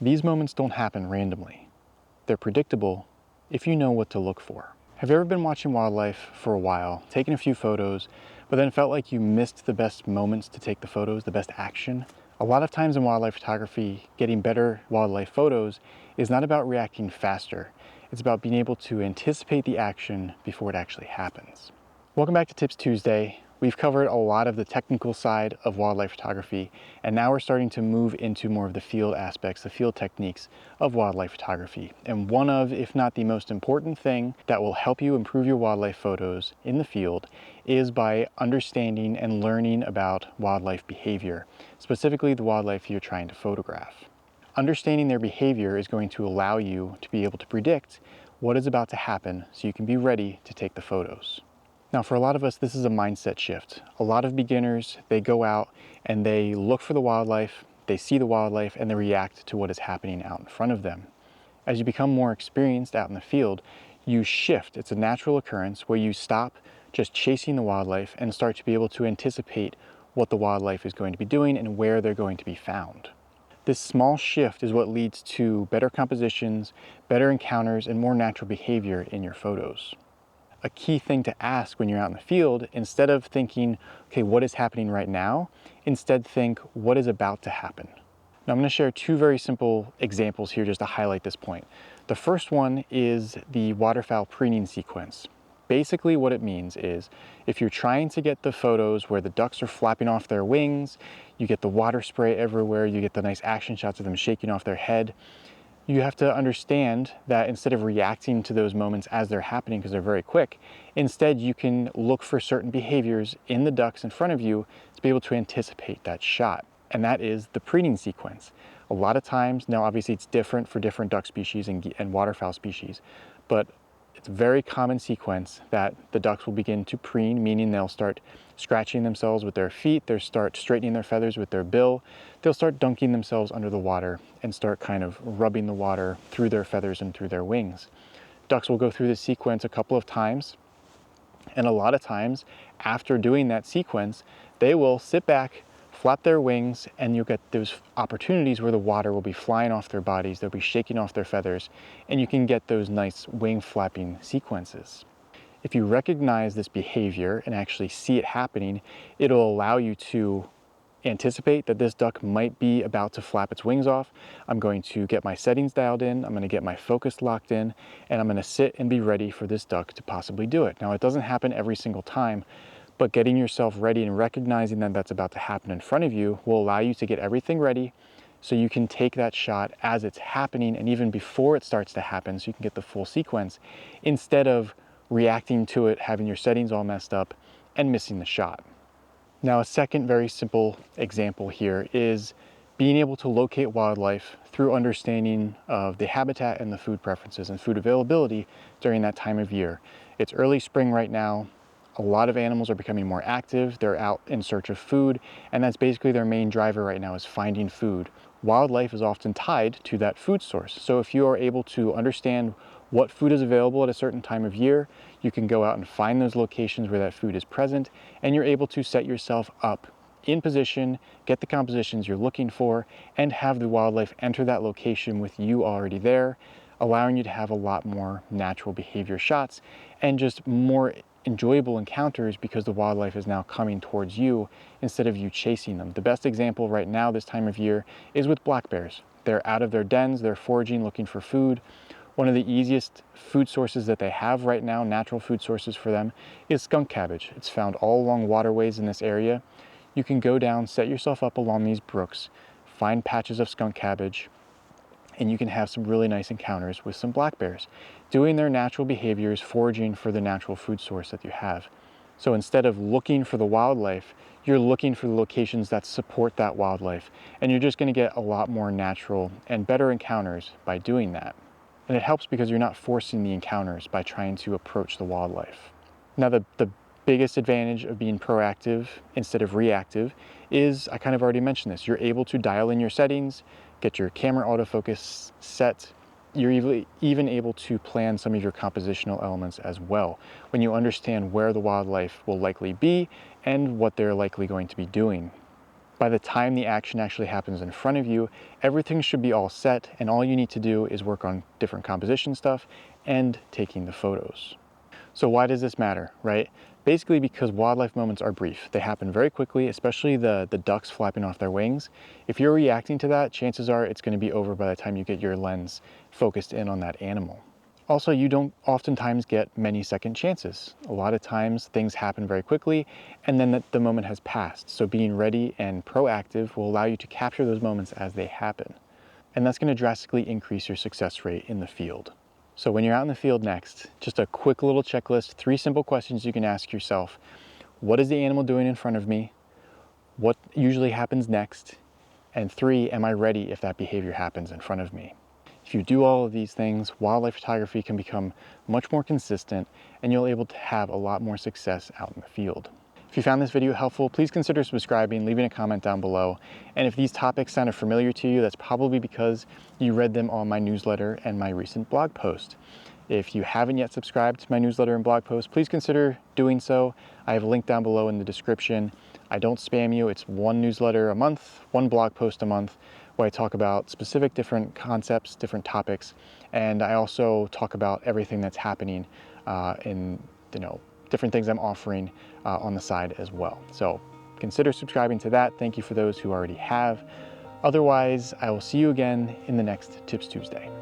These moments don't happen randomly. They're predictable if you know what to look for. Have you ever been watching wildlife for a while, taking a few photos, but then felt like you missed the best moments to take the photos, the best action? A lot of times in wildlife photography, getting better wildlife photos is not about reacting faster. It's about being able to anticipate the action before it actually happens. Welcome back to Tips Tuesday. We've covered a lot of the technical side of wildlife photography, and now we're starting to move into more of the field aspects, the field techniques of wildlife photography. And one of, if not the most important thing that will help you improve your wildlife photos in the field is by understanding and learning about wildlife behavior, specifically the wildlife you're trying to photograph. Understanding their behavior is going to allow you to be able to predict what is about to happen so you can be ready to take the photos. Now, for a lot of us, this is a mindset shift. A lot of beginners, they go out and they look for the wildlife, they see the wildlife, and they react to what is happening out in front of them. As you become more experienced out in the field, you shift. It's a natural occurrence where you stop just chasing the wildlife and start to be able to anticipate what the wildlife is going to be doing and where they're going to be found. This small shift is what leads to better compositions, better encounters, and more natural behavior in your photos. A key thing to ask when you're out in the field, instead of thinking, okay, what is happening right now? Instead think, what is about to happen? Now I'm going to share two very simple examples here just to highlight this point. The first one is the waterfowl preening sequence. Basically what it means is if you're trying to get the photos where the ducks are flapping off their wings, you get the water spray everywhere, you get the nice action shots of them shaking off their head, you have to understand that instead of reacting to those moments as they're happening because they're very quick, instead you can look for certain behaviors in the ducks in front of you to be able to anticipate that shot. And that is the preening sequence. A lot of times, now obviously it's different for different duck species and waterfowl species, but it's a very common sequence that the ducks will begin to preen, meaning they'll start scratching themselves with their feet, they'll start straightening their feathers with their bill, they'll start dunking themselves under the water and start kind of rubbing the water through their feathers and through their wings. Ducks will go through this sequence a couple of times, and a lot of times after doing that sequence, they will sit back, flap their wings, and you'll get those opportunities where the water will be flying off their bodies, they'll be shaking off their feathers, and you can get those nice wing flapping sequences. If you recognize this behavior and actually see it happening, it'll allow you to anticipate that this duck might be about to flap its wings off. I'm going to get my settings dialed in, I'm going to get my focus locked in, and I'm going to sit and be ready for this duck to possibly do it. Now, it doesn't happen every single time, but getting yourself ready and recognizing that that's about to happen in front of you will allow you to get everything ready so you can take that shot as it's happening and even before it starts to happen so you can get the full sequence instead of reacting to it, having your settings all messed up and missing the shot. Now, a second very simple example here is being able to locate wildlife through understanding of the habitat and the food preferences and food availability during that time of year. It's early spring right now. A lot of animals are becoming more active. They're out in search of food, and that's basically their main driver right now is finding food. Wildlife is often tied to that food source. So if you are able to understand what food is available at a certain time of year, you can go out and find those locations where that food is present, and you're able to set yourself up in position, get the compositions you're looking for, and have the wildlife enter that location with you already there, allowing you to have a lot more natural behavior shots and just more enjoyable encounters because the wildlife is now coming towards you instead of you chasing them. The best example right now this time of year is with black bears. They're out of their dens, they're foraging, looking for food. One of the easiest food sources that they have right now, natural food sources for them, is skunk cabbage. It's found all along waterways in this area. You can go down, set yourself up along these brooks, find patches of skunk cabbage, and you can have some really nice encounters with some black bears, doing their natural behaviors, foraging for the natural food source that you have. So instead of looking for the wildlife, you're looking for the locations that support that wildlife, and you're just going to get a lot more natural and better encounters by doing that. And it helps because you're not forcing the encounters by trying to approach the wildlife. Now, the biggest advantage of being proactive instead of reactive is, I kind of already mentioned this, you're able to dial in your settings, get your camera autofocus set. You're even able to plan some of your compositional elements as well when you understand where the wildlife will likely be and what they're likely going to be doing. by the time the action actually happens in front of you, everything should be all set, and all you need to do is work on different composition stuff and taking the photos. So why does this matter, right? Basically because wildlife moments are brief. They happen very quickly, especially the ducks flapping off their wings. If you're reacting to that, chances are it's going to be over by the time you get your lens focused in on that animal. Also, you don't oftentimes get many second chances. A lot of times things happen very quickly and then the moment has passed. So being ready and proactive will allow you to capture those moments as they happen. And that's going to drastically increase your success rate in the field. So when you're out in the field next, just a quick little checklist, 3 simple questions you can ask yourself. What is the animal doing in front of me? What usually happens next? And 3, am I ready if that behavior happens in front of me? If you do all of these things, wildlife photography can become much more consistent and you'll be able to have a lot more success out in the field. If you found this video helpful, please consider subscribing, leaving a comment down below. And if these topics sounded familiar to you, that's probably because you read them on my newsletter and my recent blog post. If you haven't yet subscribed to my newsletter and blog post, please consider doing so. I have a link down below in the description. I don't spam you. It's 1 newsletter a month, 1 blog post a month, where I talk about specific different concepts, different topics, and I also talk about everything that's happening in different things I'm offering on the side as well. So consider subscribing to that. Thank you for those who already have. Otherwise, I will see you again in the next Tips Tuesday.